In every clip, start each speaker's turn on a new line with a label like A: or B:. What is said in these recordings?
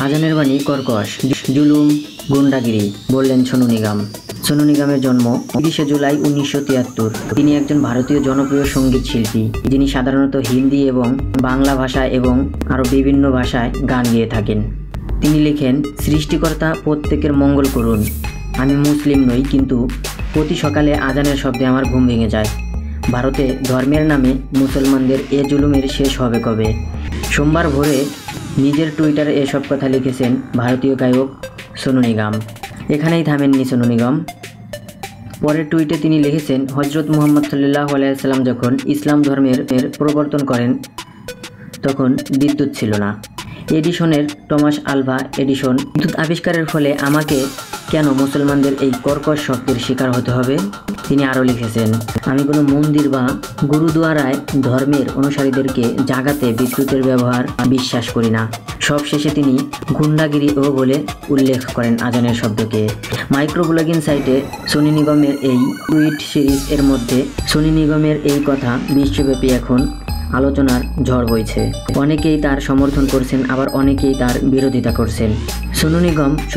A: আজানের বাণী কর্কশ, জুলুম, গুন্ডাগিরি, বললেন সোনু নিগম। সোনু নিগমের জন্ম 30 জুলাই 1973। তিনি একজন ভারতীয় জনপ্রিয় সঙ্গীত শিল্পী, যিনি সাধারণত হিন্দি এবং বাংলা ভাষায় এবং আরও বিভিন্ন ভাষায় গান গেয়ে থাকেন। তিনি লেখেন, সৃষ্টিকর্তা প্রত্যেকের মঙ্গল করুন। আমি মুসলিম নই, কিন্তু প্রতি সকালে আজানের শব্দে আমার ঘুম ভেঙে যায়। ভারতে ধর্মের নামে মুসলমানদের এ জুলুমের শেষ হবে কবে? সোমবার ভোরে নিজের টুইটারে এসব কথা লিখেছেন ভারতীয় গায়ক সোনু নিগম। এখানেই থামেননি সোনু নিগম। পরের টুইটে তিনি লিখেছেন, হজরত মুহাম্মদ সাল্লাল্লাহু আলাইহি ওয়াসাল্লাম যখন ইসলাম ধর্মের প্রবর্তন করেন তখন বিদ্যুৎ ছিল না। এডিসনের টমাস আলভা এডিসন বিদ্যুৎ আবিষ্কারের ফলে আমাকে কেন মুসলমানদের এই কর্কশ শক্তির শিকার হতে হবে? তিনি আরও লিখেছেন, আমি কোনো মন্দির বা গুরুদুয়ারায় ধর্মের অনুসারীদেরকে জাগাতে বিদ্যুতের ব্যবহার বিশ্বাস করি না। সবশেষে তিনি গুন্ডাগিরি বলে উল্লেখ করেন আজানের শব্দকে। মাইক্রো ব্লগিং সাইটে সোনু নিগমের এই টুইট সিরিজ এর মধ্যে সোনু নিগমের এই কথা বিশ্বব্যাপী এখন আলোচনার ঝড় বইছে। অনেকেই তার সমর্থন করছেন, আবার অনেকেই তার বিরোধিতা করছেন। সোনু নিগমকে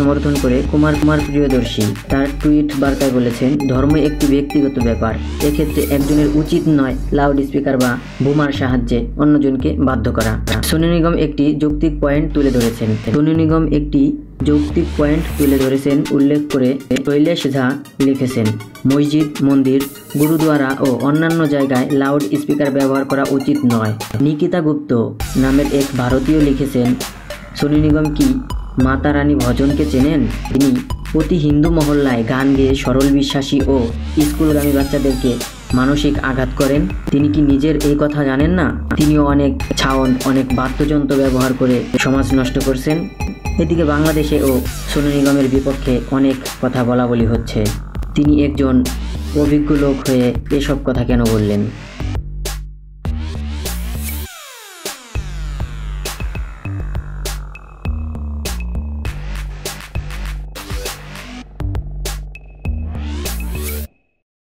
A: সমর্থন করে কুমার প্রিয়দর্শী তার টুইট বার্তায় বলেছেন, ধর্ম একটি ব্যক্তিগত ব্যাপার। এক্ষেত্রে একজনের উচিত নয় লাউড স্পিকার বা বোমার সাহায্যে অন্যজনকে বাধ্য করা। সোনু নিগম একটি যৌক্তিক পয়েন্ট তুলে ধরেছেন। উল্লেখ করে শৈলেশ ঝা লিখেছেন, মসজিদ, মন্দির, গুরুদুয়ারা ও অন্যান্য জায়গায় লাউড স্পিকার ব্যবহার করা উচিত নয়। নিকিতা গুপ্ত নামের এক ভারতীয় লিখেছেন, সোনু নিগম কি মাতা রানী ভজনকে চেনেন? তিনি প্রতি হিন্দু মহল্লায় গান গেয়ে সরল বিশ্বাসী ও স্কুলগামী বাচ্চাদেরকে মানসিক আঘাত করেন। তিনি কি নিজের এই কথা জানেন না? তিনিও অনেক সাউন্ড, অনেক বাদ্যযন্ত্র ব্যবহার করে সমাজ নষ্ট করছেন। এদিকে বাংলাদেশে ও সোনু নিগমের বিপক্ষে অনেক কথা বলা বলি হচ্ছে। তিনি একজন অভিজ্ঞ লোক হয়ে এসব কথা কেন বললেন?